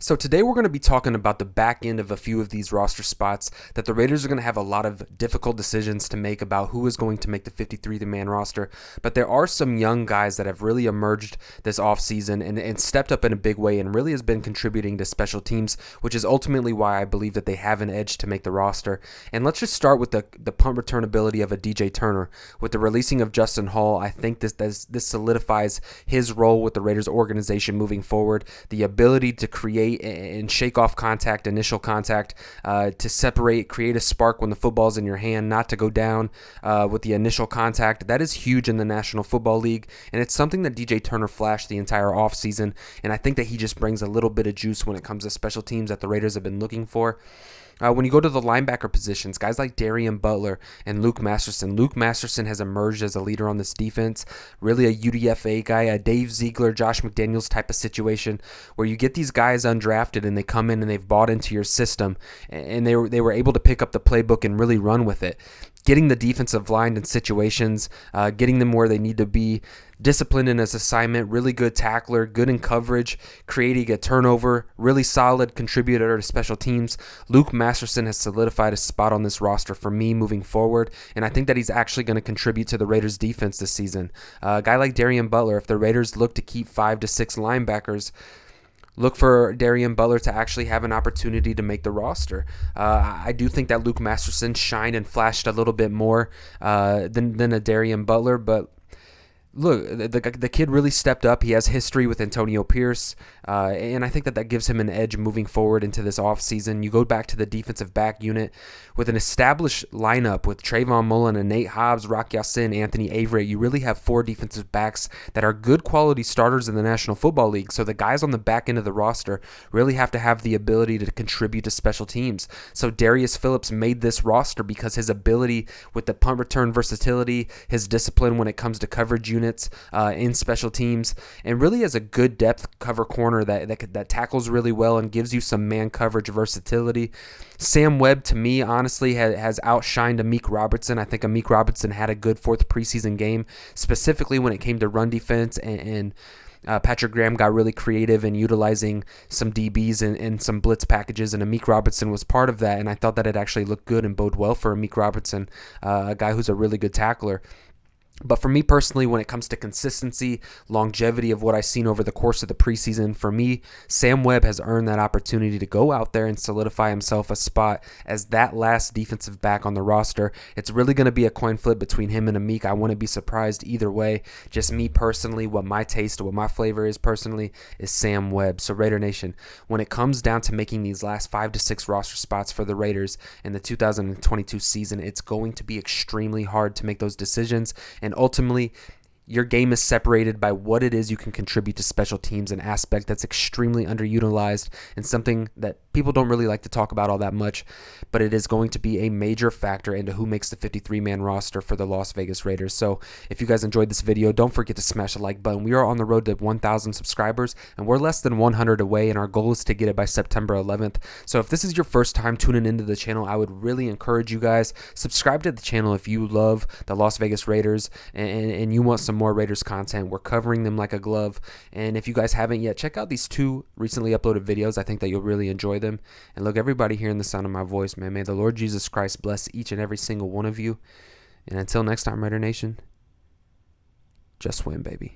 So today we're going to be talking about the back end of a few of these roster spots that the Raiders are going to have a lot of difficult decisions to make about who is going to make the 53-man roster. But there are some young guys that have really emerged this offseason and stepped up in a big way and really has been contributing to special teams, which is ultimately why I believe that they have an edge to make the roster. And let's just start with the punt return ability of a DJ Turner. With the releasing of Justin Hall, I think this solidifies his role with the Raiders organization moving forward. The ability to create and shake off contact, initial contact, to separate, create a spark when the football's in your hand, not to go down with the initial contact. That is huge in the National Football League, and it's something that DJ Turner flashed the entire offseason, and I think that he just brings a little bit of juice when it comes to special teams that the Raiders have been looking for. When you go to the linebacker positions, guys like Darius Phillips and Luke Masterson has emerged as a leader on this defense, really a UDFA guy, a Dave Ziegler, Josh McDaniels type of situation where you get these guys undrafted and they come in and they've bought into your system and they were able to pick up the playbook and really run with it. Getting the defensive line in situations, getting them where they need to be, disciplined in his assignment, really good tackler, good in coverage, creating a turnover, really solid contributor to special teams. Luke Masterson has solidified a spot on this roster for me moving forward, and I think that he's actually going to contribute to the Raiders' defense this season. A guy like Darius Phillips, if the Raiders look to keep 5 to 6 linebackers, look for Darius Phillips to actually have an opportunity to make the roster. I do think that Luke Masterson shined and flashed a little bit more than a Darius Phillips, but look, the kid really stepped up. He has history with Antonio Pierce, and I think that gives him an edge moving forward into this offseason. You go back to the defensive back unit with an established lineup with Trayvon Mullen and Nate Hobbs, Rock Ya-Sin, Anthony Avery. You really have 4 defensive backs that are good quality starters in the National Football League. So the guys on the back end of the roster really have to have the ability to contribute to special teams. So Darius Phillips made this roster because his ability with the punt return versatility, his discipline when it comes to coverage units in special teams, and really as a good depth cover corner that tackles really well and gives you some man coverage versatility. Sam Webb, to me, honestly, has outshined Amik Robertson. I think Amik Robertson had a good 4th preseason game, specifically when it came to run defense, and Patrick Graham got really creative in utilizing some DBs and some blitz packages, and Amik Robertson was part of that, and I thought that it actually looked good and bode well for Amik Robertson, a guy who's a really good tackler. But for me personally, when it comes to consistency, longevity of what I've seen over the course of the preseason, for me, Sam Webb has earned that opportunity to go out there and solidify himself a spot as that last defensive back on the roster. It's really going to be a coin flip between him and Amik. I wouldn't be surprised either way. Just me personally, what my taste, what my flavor is personally, is Sam Webb. So Raider Nation, when it comes down to making these last 5 to 6 roster spots for the Raiders in the 2022 season, it's going to be extremely hard to make those decisions. And ultimately, your game is separated by what it is you can contribute to special teams, an aspect that's extremely underutilized and something that people don't really like to talk about all that much, but it is going to be a major factor into who makes the 53-man roster for the Las Vegas Raiders. So if you guys enjoyed this video, don't forget to smash the like button. We are on the road to 1,000 subscribers, and we're less than 100 away, and our goal is to get it by September 11th. So if this is your first time tuning into the channel, I would really encourage you guys, subscribe to the channel if you love the Las Vegas Raiders and you want some more Raiders content. We're covering them like a glove, and if you guys haven't yet, check out these 2 recently uploaded videos. I think that you'll really enjoy them. And look, everybody hearing the sound of my voice, man, may the Lord Jesus Christ bless each and every single one of you. And until next time, Raider Nation, just win, baby.